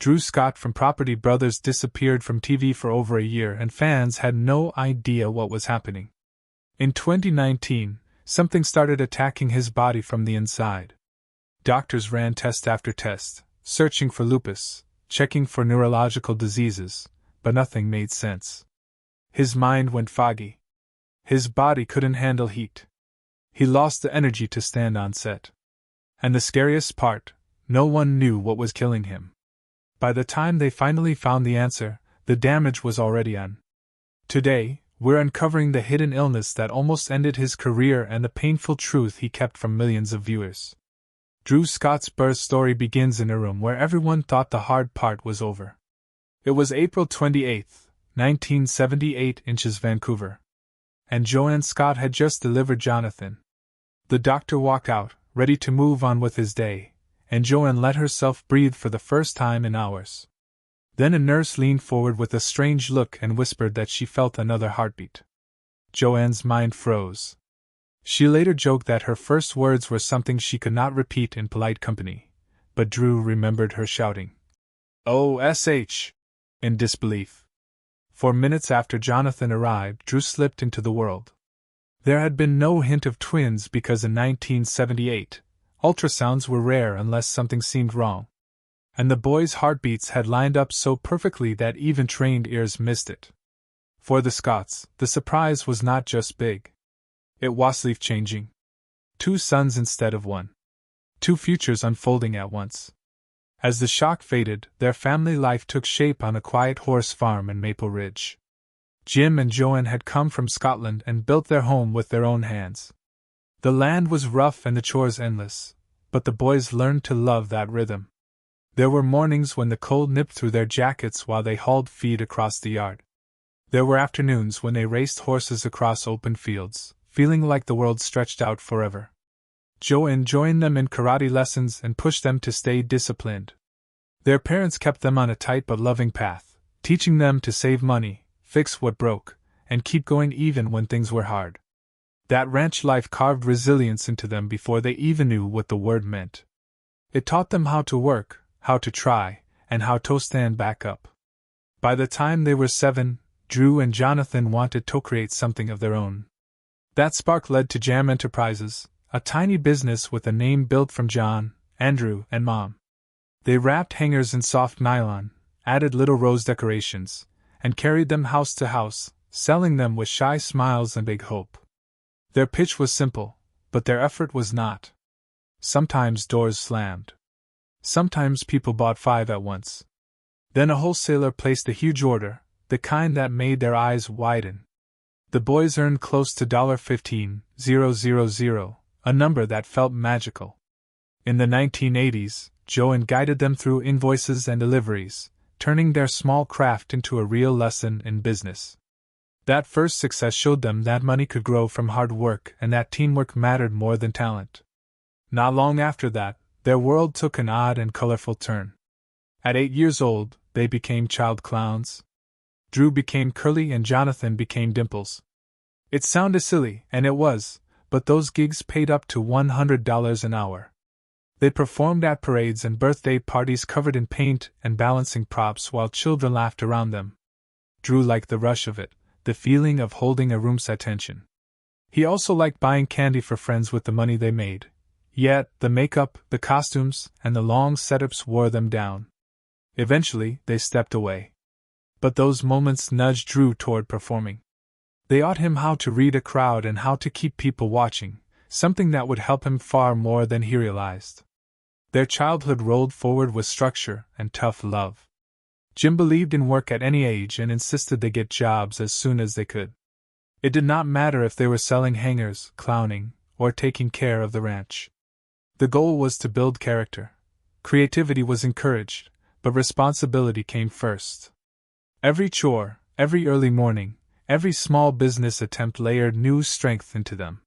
Drew Scott from Property Brothers disappeared from TV for over a year and fans had no idea what was happening. In 2019, something started attacking his body from the inside. Doctors ran test after test, searching for lupus, checking for neurological diseases, but nothing made sense. His mind went foggy. His body couldn't handle heat. He lost the energy to stand on set. And the scariest part, no one knew what was killing him. By the time they finally found the answer, the damage was already done. Today, we're uncovering the hidden illness that almost ended his career and the painful truth he kept from millions of viewers. Drew Scott's birth story begins in a room where everyone thought the hard part was over. It was April 28, 1978, Vancouver. And Joanne Scott had just delivered Jonathan. The doctor walked out, ready to move on with his day, and Joanne let herself breathe for the first time in hours. Then a nurse leaned forward with a strange look and whispered that she felt another heartbeat. Joanne's mind froze. She later joked that her first words were something she could not repeat in polite company, but Drew remembered her shouting, "OSH!" in disbelief. For minutes after Jonathan arrived, Drew slipped into the world. There had been no hint of twins because in 1978, ultrasounds were rare unless something seemed wrong. And the boys' heartbeats had lined up so perfectly that even trained ears missed it. For the Scotts, the surprise was not just big. It was life-changing. 2 sons instead of 1. 2 futures unfolding at once. As the shock faded, their family life took shape on a quiet horse farm in Maple Ridge. Jim and Joanne had come from Scotland and built their home with their own hands. The land was rough and the chores endless, but the boys learned to love that rhythm. There were mornings when the cold nipped through their jackets while they hauled feed across the yard. There were afternoons when they raced horses across open fields, feeling like the world stretched out forever. Joanne joined them in karate lessons and pushed them to stay disciplined. Their parents kept them on a tight but loving path, teaching them to save money, fix what broke, and keep going even when things were hard. That ranch life carved resilience into them before they even knew what the word meant. It taught them how to work, how to try, and how to stand back up. By the time they were 7, Drew and Jonathan wanted to create something of their own. That spark led to Jam Enterprises, a tiny business with a name built from John, Andrew, and Mom. They wrapped hangers in soft nylon, added little rose decorations, and carried them house to house, selling them with shy smiles and big hope. Their pitch was simple, but their effort was not. Sometimes doors slammed. Sometimes people bought 5 at once. Then a wholesaler placed a huge order, the kind that made their eyes widen. The boys earned close to $15,000, a number that felt magical. In the 1980s, Joanne guided them through invoices and deliveries, turning their small craft into a real lesson in business. That first success showed them that money could grow from hard work and that teamwork mattered more than talent. Not long after that, their world took an odd and colorful turn. At 8 years old, they became child clowns. Drew became Curly and Jonathan became Dimples. It sounded silly, and it was, but those gigs paid up to $100 an hour. They performed at parades and birthday parties covered in paint and balancing props while children laughed around them. Drew liked the rush of it, the feeling of holding a room's attention. He also liked buying candy for friends with the money they made. Yet, the makeup, the costumes, and the long setups wore them down. Eventually, they stepped away. But those moments nudged Drew toward performing. They taught him how to read a crowd and how to keep people watching, something that would help him far more than he realized. Their childhood rolled forward with structure and tough love. Jim believed in work at any age and insisted they get jobs as soon as they could. It did not matter if they were selling hangers, clowning, or taking care of the ranch. The goal was to build character. Creativity was encouraged, but responsibility came first. Every chore, every early morning, every small business attempt layered new strength into them.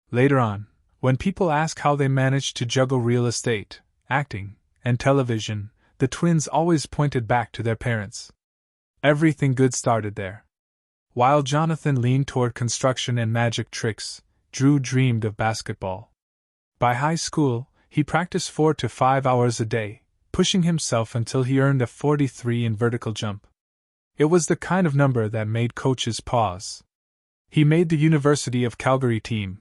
Later on, when people ask how they managed to juggle real estate, acting, and television, the twins always pointed back to their parents. Everything good started there. While Jonathan leaned toward construction and magic tricks, Drew dreamed of basketball. By high school, he practiced 4 to 5 hours a day, pushing himself until he earned a 43 in vertical jump. It was the kind of number that made coaches pause. He made the University of Calgary team,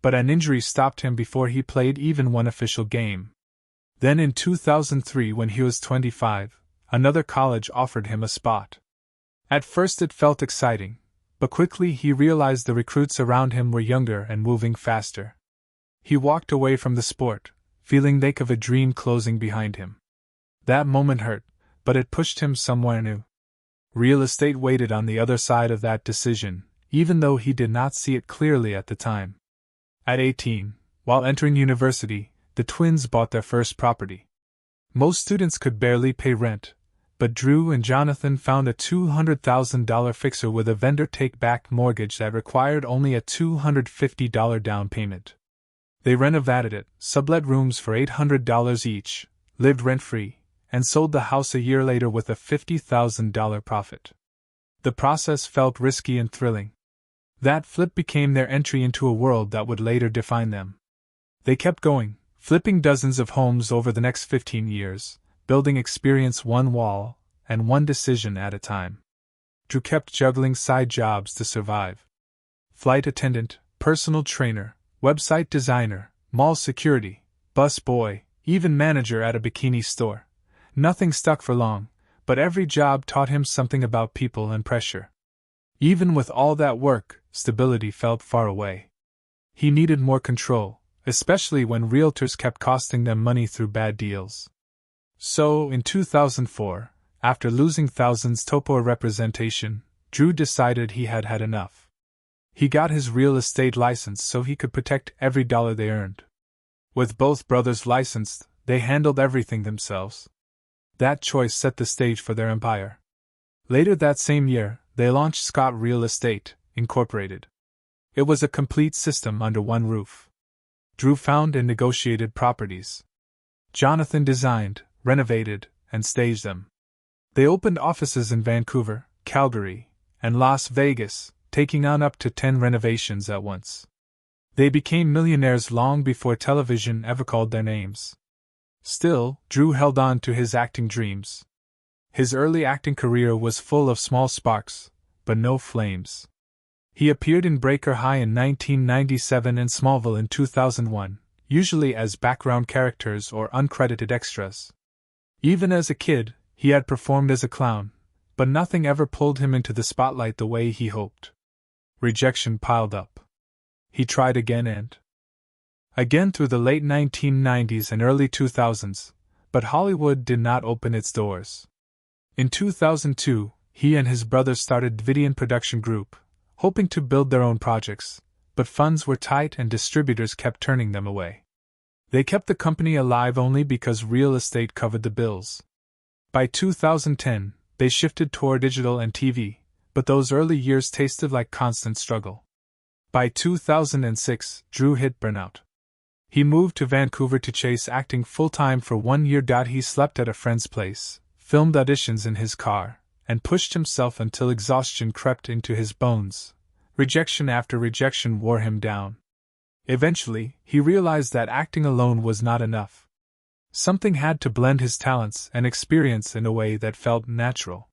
but an injury stopped him before he played even one official game. Then in 2003, when he was 25, another college offered him a spot. At first it felt exciting, but quickly he realized the recruits around him were younger and moving faster. He walked away from the sport, feeling the ache of a dream closing behind him. That moment hurt, but it pushed him somewhere new. Real estate waited on the other side of that decision, even though he did not see it clearly at the time. At 18, while entering university, the twins bought their first property. Most students could barely pay rent, but Drew and Jonathan found a $200,000 fixer with a vendor take-back mortgage that required only a $250 down payment. They renovated it, sublet rooms for $800 each, lived rent-free, and sold the house a year later with a $50,000 profit. The process felt risky and thrilling. That flip became their entry into a world that would later define them. They kept going, flipping dozens of homes over the next 15 years, building experience one wall and one decision at a time. Drew kept juggling side jobs to survive. Flight attendant, personal trainer, website designer, mall security, bus boy, even manager at a bikini store. Nothing stuck for long, but every job taught him something about people and pressure. Even with all that work, stability felt far away. He needed more control, especially when realtors kept costing them money through bad deals. So, in 2004, after losing thousands topo representation, Drew decided he had had enough. He got his real estate license so he could protect every dollar they earned. With both brothers licensed, they handled everything themselves. That choice set the stage for their empire. Later that same year, they launched Scott Real Estate, Incorporated. It was a complete system under one roof. Drew found and negotiated properties. Jonathan designed, renovated, and staged them. They opened offices in Vancouver, Calgary, and Las Vegas, taking on up to 10 renovations at once. They became millionaires long before television ever called their names. Still, Drew held on to his acting dreams. His early acting career was full of small sparks, but no flames. He appeared in Breaker High in 1997 and Smallville in 2001, usually as background characters or uncredited extras. Even as a kid, he had performed as a clown, but nothing ever pulled him into the spotlight the way he hoped. Rejection piled up. He tried again and again through the late 1990s and early 2000s, but Hollywood did not open its doors. In 2002, he and his brother started Dvidian Production Group, hoping to build their own projects, but funds were tight and distributors kept turning them away. They kept the company alive only because real estate covered the bills. By 2010, they shifted toward digital and TV, but those early years tasted like constant struggle. By 2006, Drew hit burnout. He moved to Vancouver to chase acting full-time for 1 year. He slept at a friend's place, filmed auditions in his car, and pushed himself until exhaustion crept into his bones. Rejection after rejection wore him down. Eventually, he realized that acting alone was not enough. Something had to blend his talents and experience in a way that felt natural.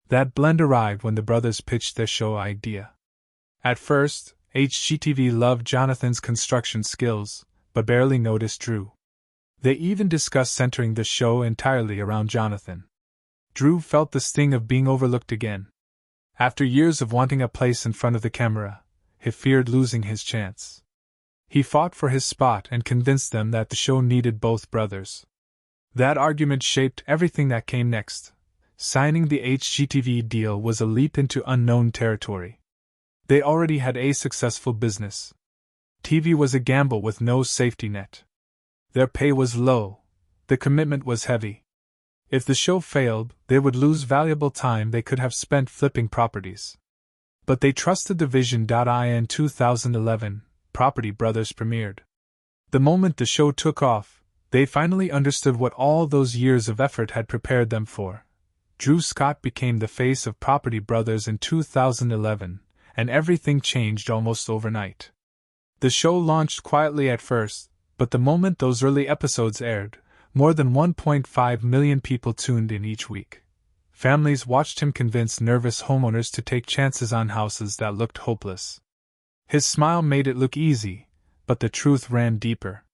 That blend arrived when the brothers pitched their show idea. At first, HGTV loved Jonathan's construction skills, but barely noticed Drew. They even discussed centering the show entirely around Jonathan. Drew felt the sting of being overlooked again. After years of wanting a place in front of the camera, he feared losing his chance. He fought for his spot and convinced them that the show needed both brothers. That argument shaped everything that came next. Signing the HGTV deal was a leap into unknown territory. They already had a successful business. TV was a gamble with no safety net. Their pay was low. The commitment was heavy. If the show failed, they would lose valuable time they could have spent flipping properties. But they trusted the vision. In 2011, Property Brothers premiered. The moment the show took off, they finally understood what all those years of effort had prepared them for. Drew Scott became the face of Property Brothers in 2011, and everything changed almost overnight. The show launched quietly at first, but the moment those early episodes aired, More than 1.5 million people tuned in each week. Families watched him convince nervous homeowners to take chances on houses that looked hopeless. His smile made it look easy, but the truth ran deeper.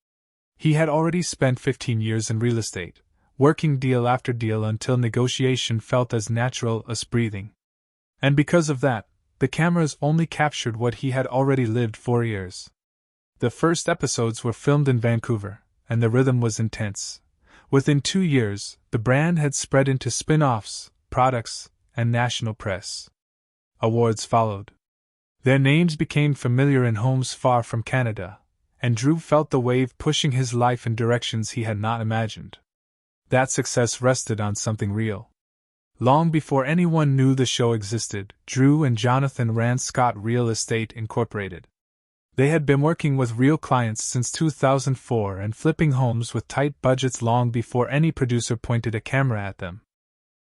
He had already spent 15 years in real estate, working deal after deal until negotiation felt as natural as breathing. And because of that, the cameras only captured what he had already lived 4 years. The first episodes were filmed in Vancouver, and the rhythm was intense. Within 2 years, the brand had spread into spin-offs, products, and national press. Awards followed. Their names became familiar in homes far from Canada, and Drew felt the wave pushing his life in directions he had not imagined. That success rested on something real. Long before anyone knew the show existed, Drew and Jonathan ran Scott Real Estate Incorporated. They had been working with real clients since 2004 and flipping homes with tight budgets long before any producer pointed a camera at them.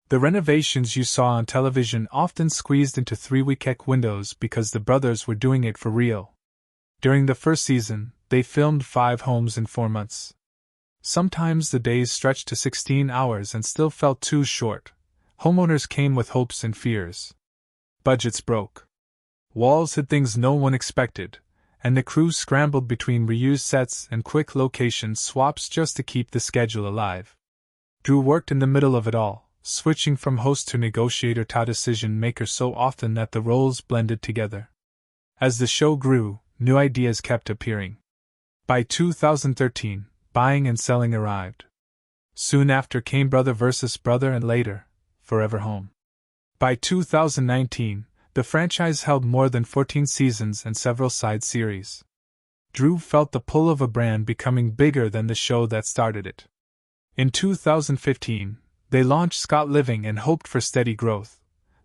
The renovations you saw on television often squeezed into 3-week windows because the brothers were doing it for real. During the first season, they filmed 5 homes in 4 months. Sometimes the days stretched to 16 hours and still felt too short. Homeowners came with hopes and fears. Budgets broke. Walls hid things no one expected, and the crew scrambled between reused sets and quick location swaps just to keep the schedule alive. Drew worked in the middle of it all, switching from host to negotiator to decision maker so often that the roles blended together. As the show grew, new ideas kept appearing. By 2013, buying and selling arrived. Soon after came Brother vs. Brother and later, Forever Home. By 2019, the franchise held more than 14 seasons and several side series. Drew felt the pull of a brand becoming bigger than the show that started it. In 2015, they launched Scott Living and hoped for steady growth,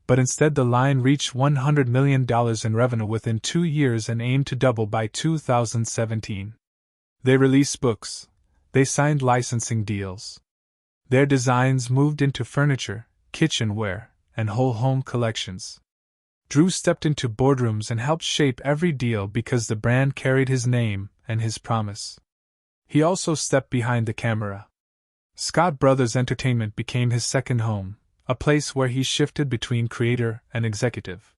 but instead the line reached $100 million in revenue within 2 years and aimed to double by 2017. They released books. They signed licensing deals. Their designs moved into furniture, kitchenware, and whole home collections. Drew stepped into boardrooms and helped shape every deal because the brand carried his name and his promise. He also stepped behind the camera. Scott Brothers Entertainment became his second home, a place where he shifted between creator and executive.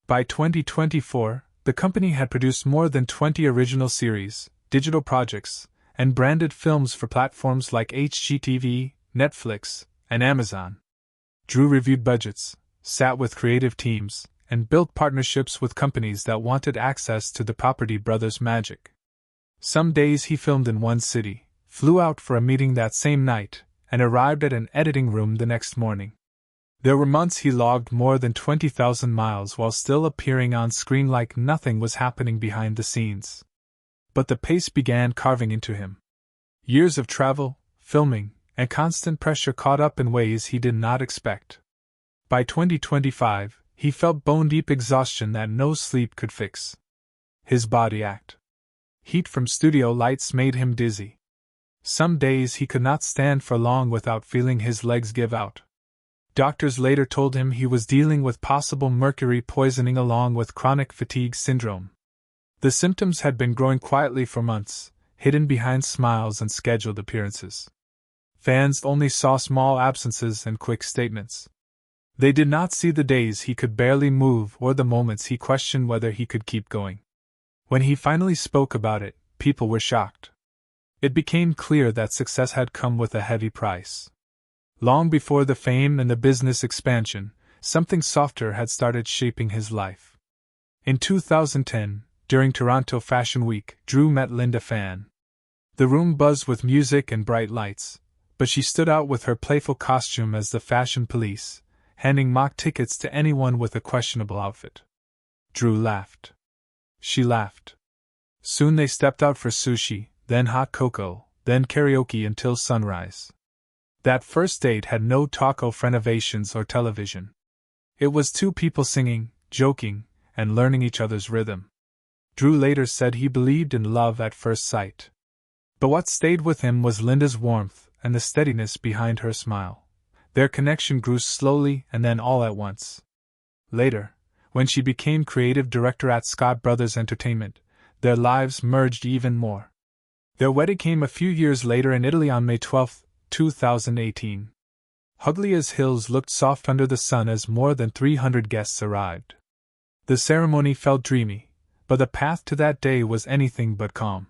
By 2024, the company had produced more than 20 original series, digital projects, and branded films for platforms like HGTV, Netflix, and Amazon. Drew reviewed budgets, sat with creative teams, and built partnerships with companies that wanted access to the property brothers' magic. Some days he filmed in one city, flew out for a meeting that same night, and arrived at an editing room the next morning. There were months he logged more than 20,000 miles while still appearing on screen like nothing was happening behind the scenes. But the pace began carving into him. Years of travel, filming, and constant pressure caught up in ways he did not expect. By 2025, he felt bone-deep exhaustion that no sleep could fix. His body ached. Heat from studio lights made him dizzy. Some days he could not stand for long without feeling his legs give out. Doctors later told him he was dealing with possible mercury poisoning along with chronic fatigue syndrome. The symptoms had been growing quietly for months, hidden behind smiles and scheduled appearances. Fans only saw small absences and quick statements. They did not see the days he could barely move or the moments he questioned whether he could keep going. When he finally spoke about it, people were shocked. It became clear that success had come with a heavy price. Long before the fame and the business expansion, something softer had started shaping his life. In 2010, during Toronto Fashion Week, Drew met Linda Fan. The room buzzed with music and bright lights, but she stood out with her playful costume as the fashion police, handing mock tickets to anyone with a questionable outfit. Drew laughed. She laughed. Soon they stepped out for sushi, then hot cocoa, then karaoke until sunrise. That first date had no talk of renovations or television. It was 2 people singing, joking, and learning each other's rhythm. Drew later said he believed in love at first sight. But what stayed with him was Linda's warmth and the steadiness behind her smile. Their connection grew slowly and then all at once. Later, when she became creative director at Scott Brothers Entertainment, their lives merged even more. Their wedding came a few years later in Italy on May 12, 2018. Huglia's hills looked soft under the sun as more than 300 guests arrived. The ceremony felt dreamy, but the path to that day was anything but calm.